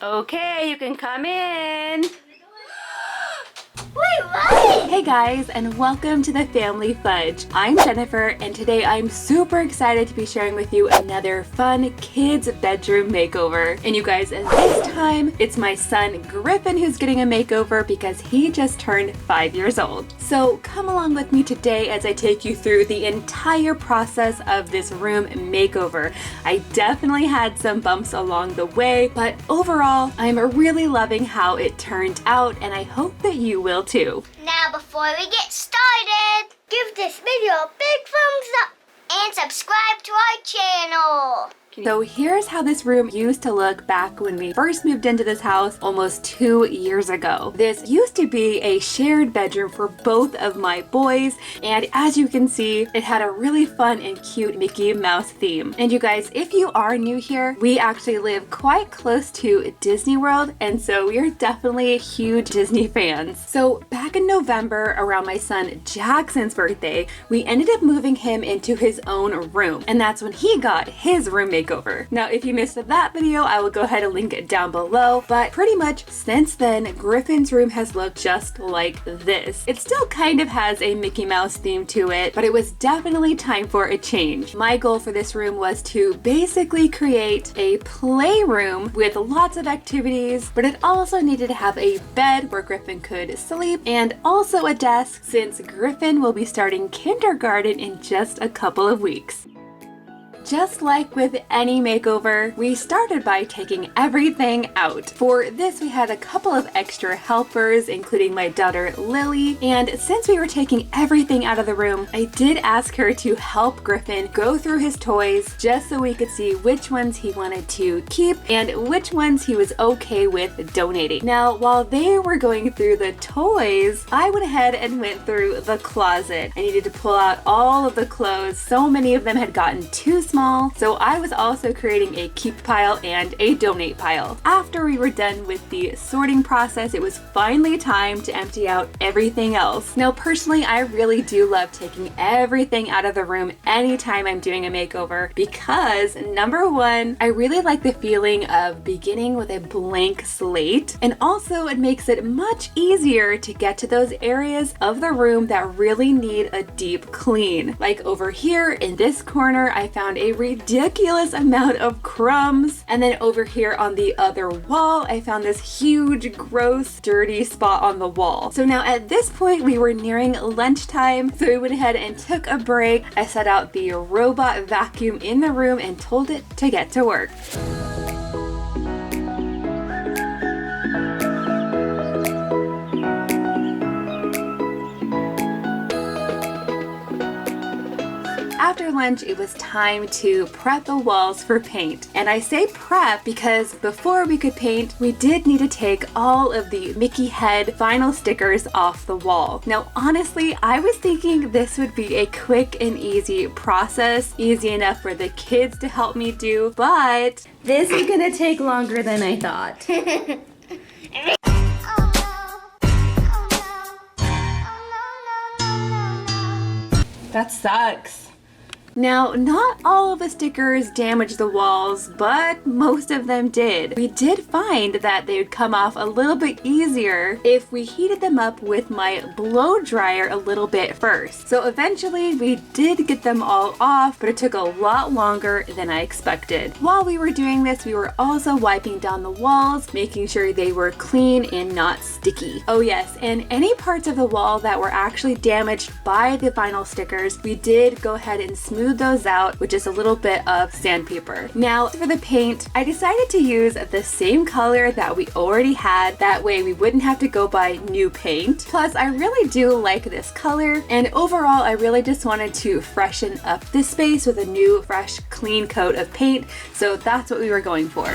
Okay, you can come in. Wait, what? Hey guys, and welcome to the Family Fudge. I'm Jennifer, and today I'm super excited to be sharing with you another fun kids bedroom makeover. And you guys, this time it's my son Griffin who's getting a makeover because he just turned 5 years old. So come along with me today as I take you through the entire process of this room makeover. I definitely had some bumps along the way, but overall I'm really loving how it turned out, and I hope that you will too. Now, before we get started, give this video a big thumbs up and subscribe to our channel. So here's how this room used to look back when we first moved into this house almost 2 years ago. This used to be a shared bedroom for both of my boys, and as you can see, it had a really fun and cute Mickey Mouse theme. And you guys, if you are new here, we actually live quite close to Disney World, and so we're definitely huge Disney fans. So back in November, around my son Jackson's birthday, we ended up moving him into his own room, and that's when he got his room makeover. Now, if you missed that video, I will go ahead and link it down below, but pretty much since then, Griffin's room has looked just like this. It still kind of has a Mickey Mouse theme to it, but it was definitely time for a change. My goal for this room was to basically create a playroom with lots of activities, but it also needed to have a bed where Griffin could sleep and also a desk since Griffin will be starting kindergarten in just a couple of weeks. Just like with any makeover, we started by taking everything out. For this, we had a couple of extra helpers, including my daughter Lily, and since we were taking everything out of the room, I did ask her to help Griffin go through his toys just so we could see which ones he wanted to keep and which ones he was okay with donating. Now, while they were going through the toys, I went ahead and went through the closet. I needed to pull out all of the clothes. So many of them had gotten too small, so I was also creating a keep pile and a donate pile. After we were done with the sorting process, it was finally time to empty out everything else. Now, personally, I really do love taking everything out of the room anytime I'm doing a makeover because, number one, I really like the feeling of beginning with a blank slate, and also it makes it much easier to get to those areas of the room that really need a deep clean. Like over here in this corner, I found a ridiculous amount of crumbs, and then over here on the other wall, I found this huge, gross, dirty spot on the wall. So now at this point, we were nearing lunchtime, so we went ahead and took a break. I set out the robot vacuum in the room and told it to get to work. After lunch, it was time to prep the walls for paint. And I say prep because before we could paint, we did need to take all of the Mickey head vinyl stickers off the wall. Now, honestly, I was thinking this would be a quick and easy process, easy enough for the kids to help me do, but this is gonna take longer than I thought. That sucks. Now, not all of the stickers damaged the walls, but most of them did. We did find that they would come off a little bit easier if we heated them up with my blow dryer a little bit first. So eventually we did get them all off, but it took a lot longer than I expected. While we were doing this, we were also wiping down the walls, making sure they were clean and not sticky. Oh yes, and any parts of the wall that were actually damaged by the vinyl stickers, we did go ahead and smooth those out with just a little bit of sandpaper. Now for the paint, I decided to use the same color that we already had. That way we wouldn't have to go buy new paint. Plus, I really do like this color, and overall I really just wanted to freshen up this space with a new, fresh, clean coat of paint, so that's what we were going for.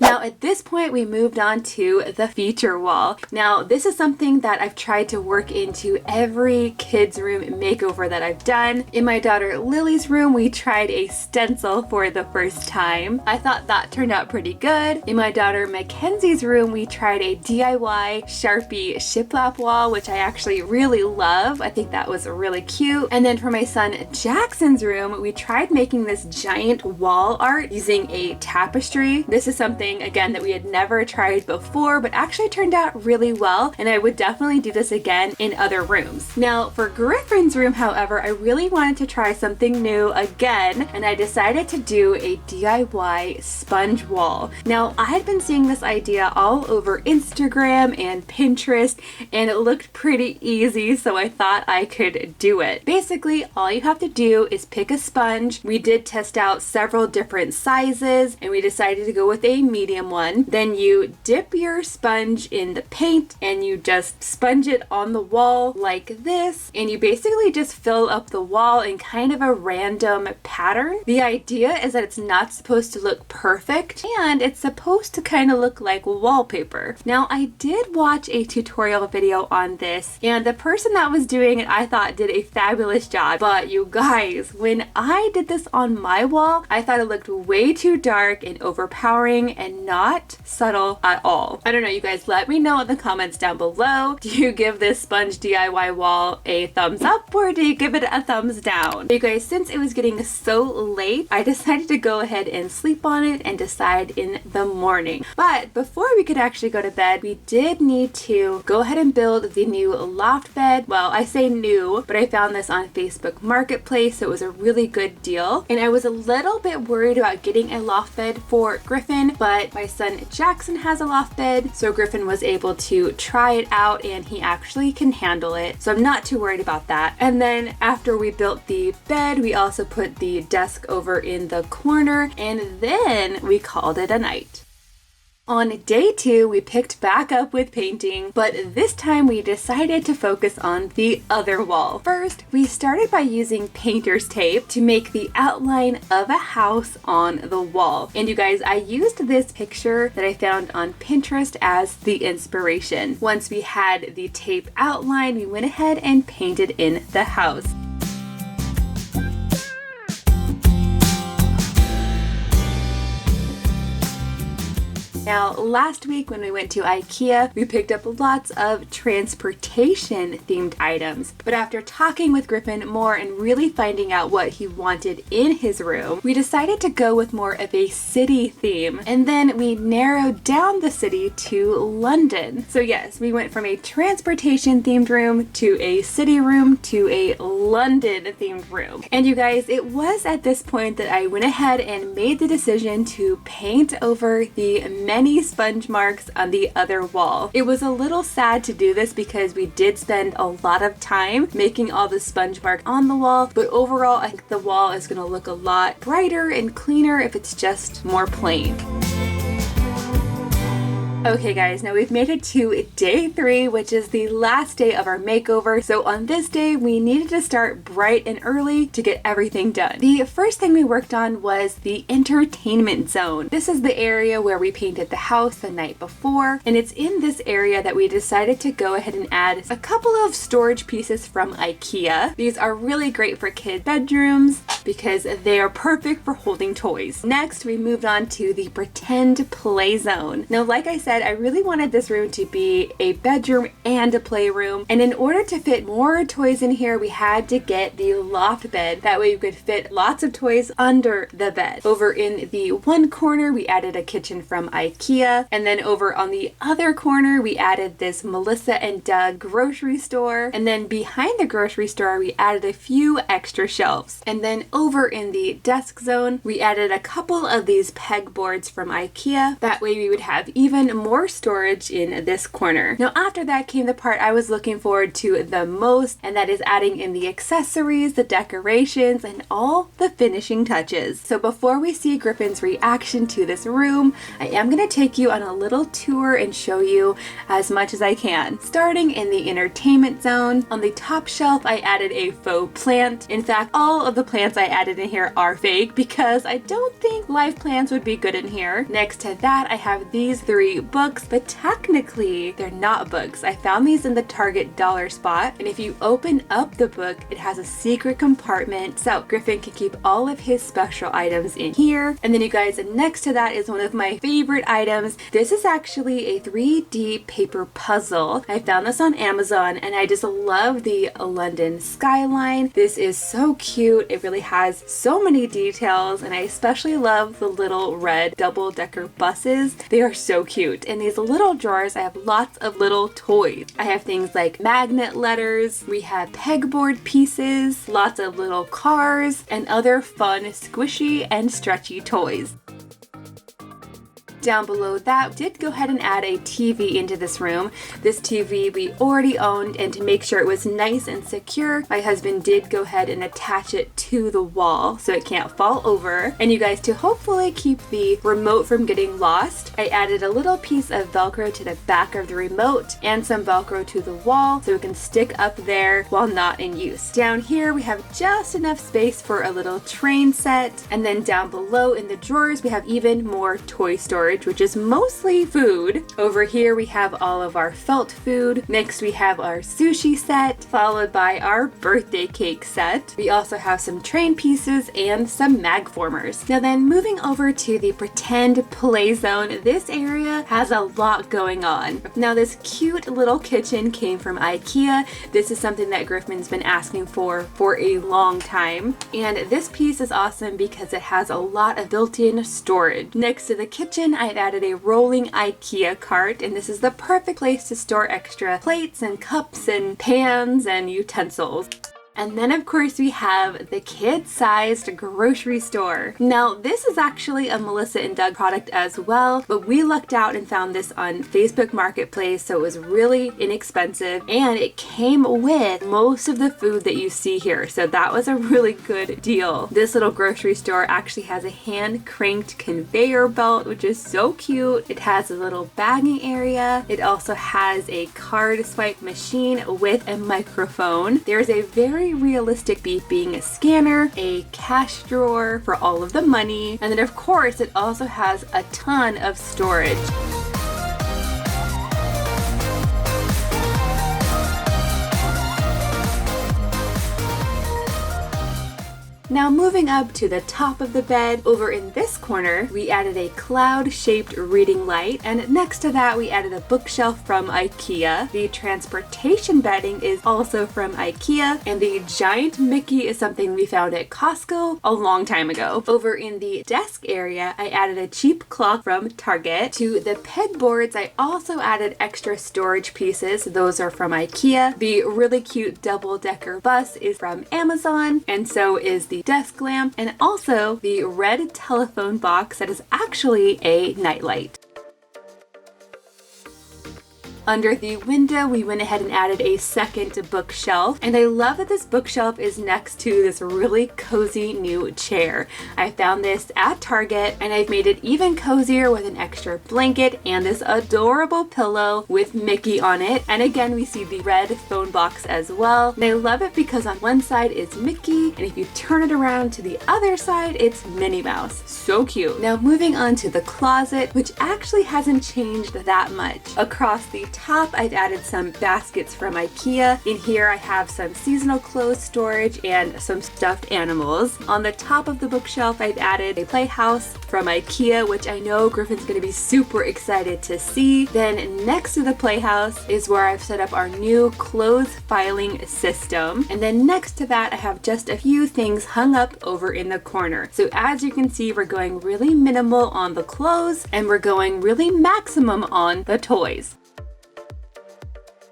Now, at this point, we moved on to the feature wall. Now, this is something that I've tried to work into every kids' room makeover that I've done. In my daughter Lily's room, we tried a stencil for the first time. I thought that turned out pretty good. In my daughter Mackenzie's room, we tried a DIY Sharpie shiplap wall, which I actually really love. I think that was really cute. And then for my son Jackson's room, we tried making this giant wall art using a tapestry. This is something, again, that we had never tried before, but actually turned out really well, and I would definitely do this again in other rooms. Now, for Griffin's room, however, I really wanted to try something new again, and I decided to do a DIY sponge wall. Now, I had been seeing this idea all over Instagram and Pinterest, and it looked pretty easy, so I thought I could do it. Basically, all you have to do is pick a sponge. We did test out several different sizes, and we decided to go with a medium one. Then you dip your sponge in the paint, and you just sponge it on the wall like this, and you basically just fill up the wall in kind of a random pattern. The idea is that it's not supposed to look perfect, and it's supposed to kind of look like wallpaper. Now, I did watch a tutorial video on this, and the person that was doing it, I thought, did a fabulous job. But you guys, when I did this on my wall, I thought it looked way too dark and overpowering and not subtle at all. I don't know, you guys, let me know in the comments down below. Do you give this sponge DIY wall a thumbs up, or do you give it a thumbs down? You guys, since it was getting so late, I decided to go ahead and sleep on it and decide in the morning. But before we could actually go to bed, we did need to go ahead and build the new loft bed. Well, I say new, but I found this on Facebook Marketplace, so it was a really good deal. And I was a little bit worried about getting a loft bed for Griffin, but my son Jackson has a loft bed, so Griffin was able to try it out, and he actually can handle it, so I'm not too worried about that. And then after we built the bed, we also put the desk over in the corner, and then we called it a night. On day 2, we picked back up with painting, but this time we decided to focus on the other wall. First, we started by using painter's tape to make the outline of a house on the wall. And you guys, I used this picture that I found on Pinterest as the inspiration. Once we had the tape outline, we went ahead and painted in the house. Now, last week when we went to IKEA, we picked up lots of transportation themed items. But after talking with Griffin more and really finding out what he wanted in his room, we decided to go with more of a city theme. And then we narrowed down the city to London. So yes, we went from a transportation themed room to a city room to a London themed room. And you guys, it was at this point that I went ahead and made the decision to paint over the many sponge marks on the other wall. It was a little sad to do this because we did spend a lot of time making all the sponge marks on the wall, but overall I think the wall is going to look a lot brighter and cleaner if it's just more plain. Okay guys, now we've made it to day 3, which is the last day of our makeover. So on this day, we needed to start bright and early to get everything done. The first thing we worked on was the entertainment zone. This is the area where we painted the house the night before, and it's in this area that we decided to go ahead and add a couple of storage pieces from IKEA. These are really great for kid bedrooms because they are perfect for holding toys. Next, we moved on to the pretend play zone. Now, like I said, I really wanted this room to be a bedroom and a playroom, and in order to fit more toys in here, we had to get the loft bed. That way you could fit lots of toys under the bed. Over in the one corner, we added a kitchen from IKEA, and then over on the other corner, we added this Melissa and Doug grocery store, and then behind the grocery store, we added a few extra shelves. And then over in the desk zone, we added a couple of these pegboards from IKEA. That way we would have even more storage in this corner. Now after that came the part I was looking forward to the most, and that is adding in the accessories, the decorations, and all the finishing touches. So before we see Griffin's reaction to this room, I am going to take you on a little tour and show you as much as I can. Starting in the entertainment zone, on the top shelf I added a faux plant. In fact, all of the plants I added in here are fake because I don't think live plants would be good in here. Next to that, I have these 3 books, but technically they're not books. I found these in the Target dollar spot, and if you open up the book, it has a secret compartment so Griffin can keep all of his special items in here. And then you guys, next to that is one of my favorite items. This is actually a 3D paper puzzle. I found this on Amazon and I just love the London skyline. This is so cute. It really has so many details, and I especially love the little red double-decker buses. They are so cute. In these little drawers, I have lots of little toys. I have things like magnet letters, we have pegboard pieces, lots of little cars, and other fun squishy and stretchy toys. Down below that, did go ahead and add a TV into this room. This TV we already owned, and to make sure it was nice and secure, my husband did go ahead and attach it to the wall so it can't fall over. And you guys, to hopefully keep the remote from getting lost, I added a little piece of Velcro to the back of the remote and some Velcro to the wall so it can stick up there while not in use. Down here we have just enough space for a little train set, and then down below in the drawers we have even more toy storage, which is mostly food. Over here we have all of our felt food. Next we have our sushi set, followed by our birthday cake set. We also have some train pieces and some mag formers. Now then, moving over to the pretend play zone, this area has a lot going on. Now this cute little kitchen came from IKEA. This is something that Griffin's been asking for a long time. And this piece is awesome because it has a lot of built-in storage. Next to the kitchen, I've added a rolling IKEA cart, and this is the perfect place to store extra plates and cups and pans and utensils. And then of course we have the kid-sized grocery store. Now this is actually a Melissa and Doug product as well, but we lucked out and found this on Facebook Marketplace, so it was really inexpensive, and it came with most of the food that you see here, so that was a really good deal. This little grocery store actually has a hand-cranked conveyor belt, which is so cute. It has a little bagging area. It also has a card swipe machine with a microphone. There's a very realistic beeping scanner, a cash drawer for all of the money, and then of course it also has a ton of storage. Now moving up to the top of the bed, over in this corner, we added a cloud-shaped reading light, and next to that we added a bookshelf from IKEA. The transportation bedding is also from IKEA, and the giant Mickey is something we found at Costco a long time ago. Over in the desk area, I added a cheap clock from Target. To the pegboards, I also added extra storage pieces. Those are from IKEA. The really cute double-decker bus is from Amazon, and so is the desk lamp, and also the red telephone box that is actually a nightlight. Under the window, we went ahead and added a second bookshelf, and I love that this bookshelf is next to this really cozy new chair. I found this at Target, and I've made it even cozier with an extra blanket and this adorable pillow with Mickey on it. And again, we see the red phone box as well. And I love it because on one side it's Mickey, and if you turn it around to the other side, it's Minnie Mouse. So cute. Now moving on to the closet, which actually hasn't changed that much. Across the top, I've added some baskets from IKEA. In here I have some seasonal clothes storage and some stuffed animals. On the top of the bookshelf, I've added a playhouse from IKEA, which I know Griffin's going to be super excited to see. Then next to the playhouse is where I've set up our new clothes filing system. And then next to that, I have just a few things hung up over in the corner. So as you can see, we're going really minimal on the clothes, and we're going really maximum on the toys.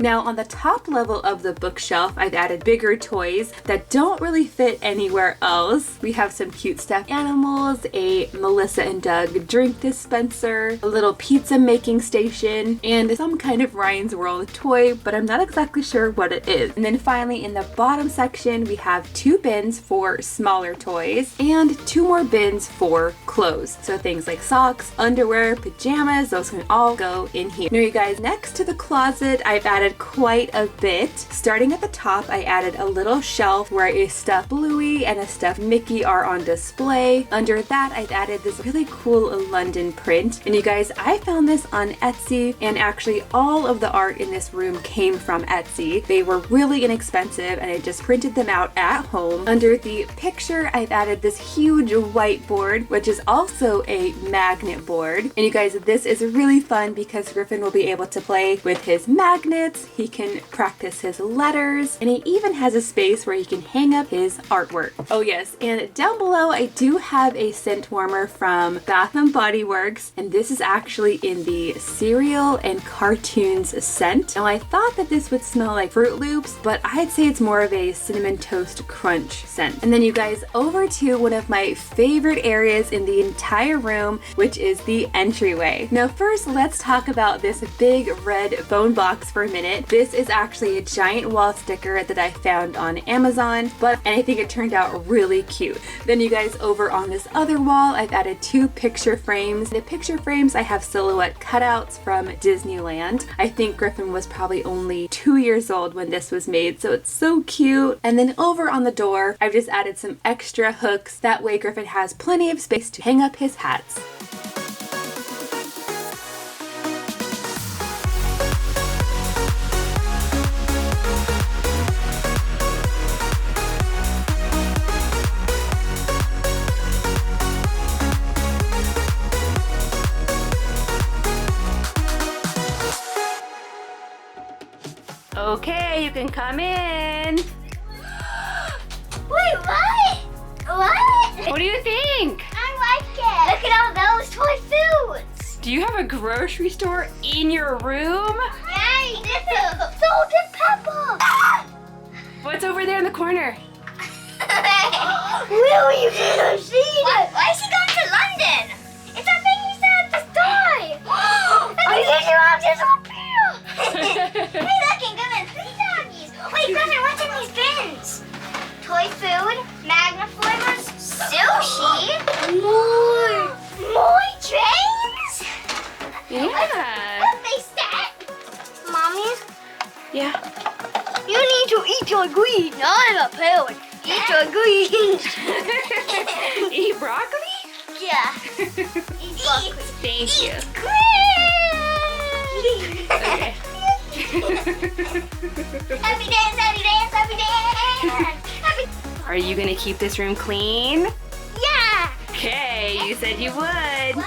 Now on the top level of the bookshelf, I've added bigger toys that don't really fit anywhere else. We have some cute stuffed animals, a Melissa and Doug drink dispenser, a little pizza making station, and some kind of Ryan's World toy, but I'm not exactly sure what it is. And then finally in the bottom section, we have 2 bins for smaller toys and 2 more bins for clothes. So things like socks, underwear, pajamas, those can all go in here. Now you guys, next to the closet, I've added quite a bit. Starting at the top, I added a little shelf where a stuffed Bluey and a stuffed Mickey are on display. Under that, I've added this really cool London print. And you guys, I found this on Etsy, and actually all of the art in this room came from Etsy. They were really inexpensive and I just printed them out at home. Under the picture, I've added this huge whiteboard, which is also a magnet board. And you guys, this is really fun because Griffin will be able to play with his magnets, he can practice his letters, and he even has a space where he can hang up his artwork. Oh yes, and down below I do have a scent warmer from Bath & Body Works, and this is actually in the cereal and cartoons scent. Now I thought that this would smell like Fruit Loops, but I'd say it's more of a cinnamon toast crunch scent. And then you guys, over to one of my favorite areas in the entire room, which is the entryway. Now first, let's talk about this big red phone box for a minute. This is actually a giant wall sticker that I found on Amazon, and I think it turned out really cute. Then you guys, over on this other wall, I've added 2 picture frames. The picture frames, I have silhouette cutouts from Disneyland. I think Griffin was probably only 2 years old when this was made, so it's so cute. And then over on the door, I've just added some extra hooks. That way Griffin has plenty of space to hang up his hats. Okay, you can come in. Wait, what? What? What do you think? I like it. Look at all those toy foods. Do you have a grocery store in your room? Yay, this is Salt and Pepper. What's over there in the corner? Will you get a seat? Why is he going to London? It's that thing you said at the store. I think you're all disappear. Hey, look, and Griffin, 3 doggies. Wait, Griffin, what's in these bins? Toy food, Magna flavors, sushi. More trains? Yeah. Look, they stack. Mommies? Yeah. You need to eat your greens. I'm a parent. Eat your greens. Eat broccoli? Yeah. Eat broccoli. Thank you. Okay. Happy dance, happy dance, happy dance. Happy... Are you gonna keep this room clean? Yeah. Okay, you said you would. What?